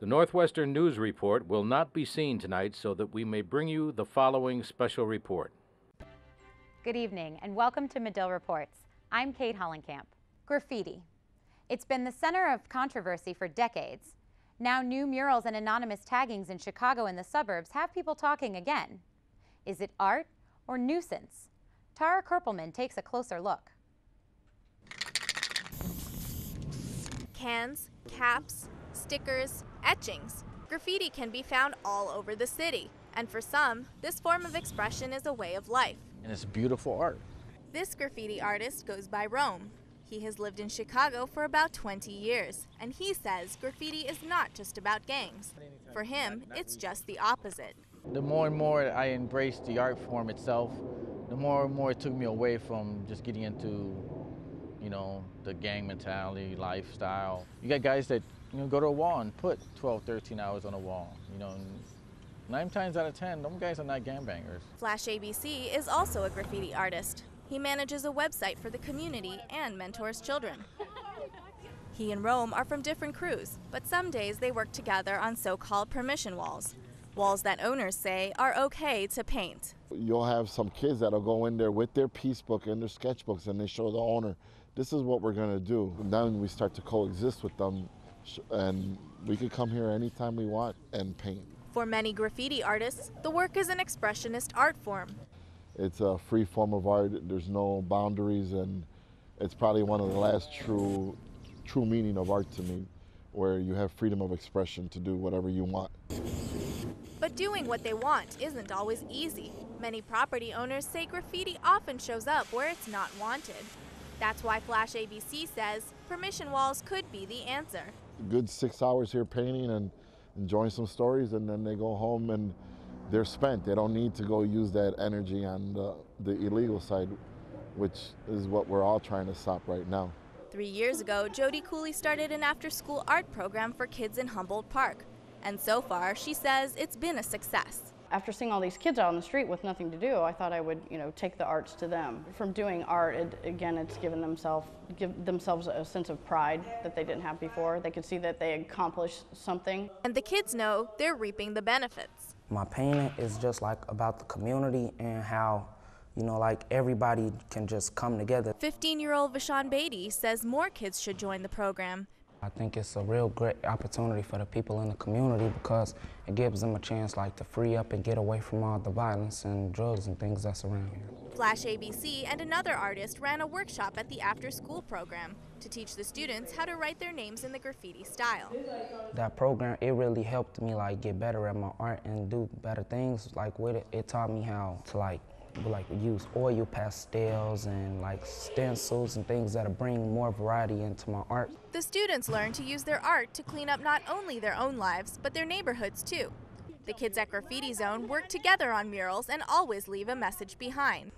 The Northwestern News Report will not be seen tonight so that we may bring you the following special report. Good evening and welcome to Medill Reports. I'm Kate Hollencamp. Graffiti. It's been the center of controversy for decades. Now new murals and anonymous taggings in Chicago and the suburbs have people talking again. Is it art or nuisance? Tara Kerpelman takes a closer look. Cans, caps, stickers, etchings. Graffiti can be found all over the city, and for some, this form of expression is a way of life. And it's beautiful art. This graffiti artist goes by Rome. He has lived in Chicago for about 20 years, and he says graffiti is not just about gangs. For him, it's just the opposite. The more and more I embraced the art form itself, the more and more it took me away from just getting into, the gang mentality, lifestyle. You got guys that go to a wall and put 12, 13 hours on a wall. 9 times out of 10, them guys are not gangbangers. Flash ABC is also a graffiti artist. He manages a website for the community and mentors children. He and Rome are from different crews, but some days they work together on so-called permission walls. Walls that owners say are okay to paint. You'll have some kids that'll go in there with their piece book and their sketchbooks and they show the owner, this is what we're gonna do. And then we start to coexist with them and we could come here anytime we want and paint. For many graffiti artists, the work is an expressionist art form. It's a free form of art, there's no boundaries, and it's probably one of the last true meaning of art to me, where you have freedom of expression to do whatever you want. But doing what they want isn't always easy. Many property owners say graffiti often shows up where it's not wanted. That's why Flash ABC says permission walls could be the answer. A good 6 hours here painting and enjoying some stories, and then they go home and they're spent. They don't need to go use that energy on the illegal side, which is what we're all trying to stop right now. 3 years ago, Jody Cooley started an after-school art program for kids in Humboldt Park. And so far, she says it's been a success. After seeing all these kids out on the street with nothing to do, I thought I would, take the arts to them. From doing art, it's given themselves a sense of pride that they didn't have before. They could see that they accomplished something. And the kids know they're reaping the benefits. My painting is just like about the community and how, everybody can just come together. 15-year-old Vasshaun Battie says more kids should join the program. I think it's a real great opportunity for the people in the community because it gives them a chance to free up and get away from all the violence and drugs and things that's around here. Flash ABC and another artist ran a workshop at the after-school program to teach the students how to write their names in the graffiti style. That program, it really helped me get better at my art and do better things with it. It taught me how to use oil pastels and stencils and things that'll bring more variety into my art. The students learn to use their art to clean up not only their own lives, but their neighborhoods too. The kids at Graffiti Zone work together on murals and always leave a message behind.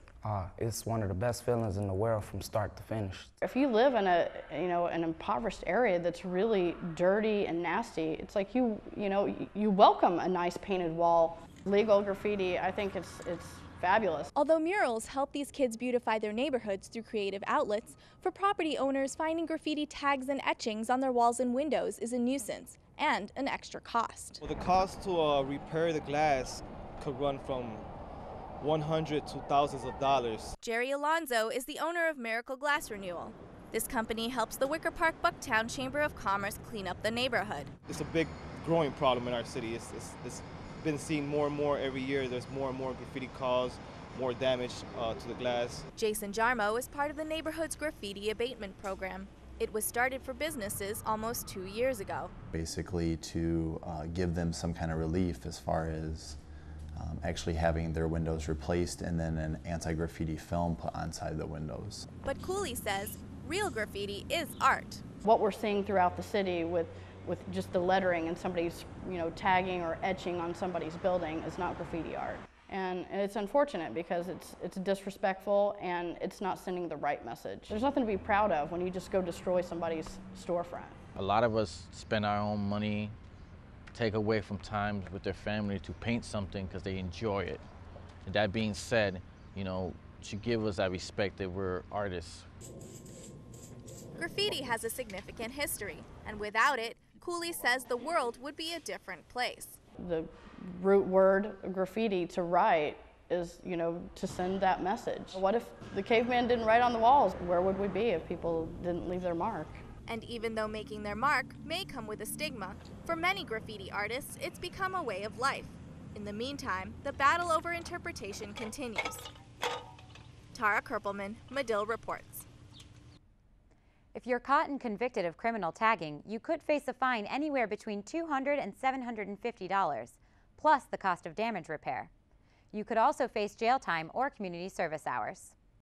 It's one of the best feelings in the world from start to finish. If you live in an impoverished area that's really dirty and nasty, it's like you welcome a nice painted wall. Legal graffiti, I think it's fabulous. Although murals help these kids beautify their neighborhoods through creative outlets, for property owners, finding graffiti tags and etchings on their walls and windows is a nuisance and an extra cost. Well, the cost to repair the glass could run from $100 to thousands of dollars. Jerry Alonzo is the owner of Miracle Glass Renewal. This company helps the Wicker Park Bucktown Chamber of Commerce clean up the neighborhood. It's a big growing problem in our city. It's been seen more and more every year. There's more and more graffiti cause more damage to the glass. Giarmo is part of the neighborhood's graffiti abatement program. It was started for businesses almost 2 years ago. Basically to give them some kind of relief as far as actually having their windows replaced and then an anti-graffiti film put onside the windows. But Cooley says real graffiti is art. What we're seeing throughout the city with just the lettering and somebody's tagging or etching on somebody's building is not graffiti art. And it's unfortunate because it's disrespectful and it's not sending the right message. There's nothing to be proud of when you just go destroy somebody's storefront. A lot of us spend our own money, take away from time with their family to paint something because they enjoy it. And that being said, should give us that respect that we're artists. Graffiti has a significant history, and without it, Cooley says the world would be a different place. The root word of graffiti, to write, is, you know, to send that message. What if the caveman didn't write on the walls? Where would we be if people didn't leave their mark? And even though making their mark may come with a stigma, for many graffiti artists, it's become a way of life. In the meantime, the battle over interpretation continues. Tara Kerpelman, Medill Reports. If you're caught and convicted of criminal tagging, you could face a fine anywhere between $200 and $750, plus the cost of damage repair. You could also face jail time or community service hours.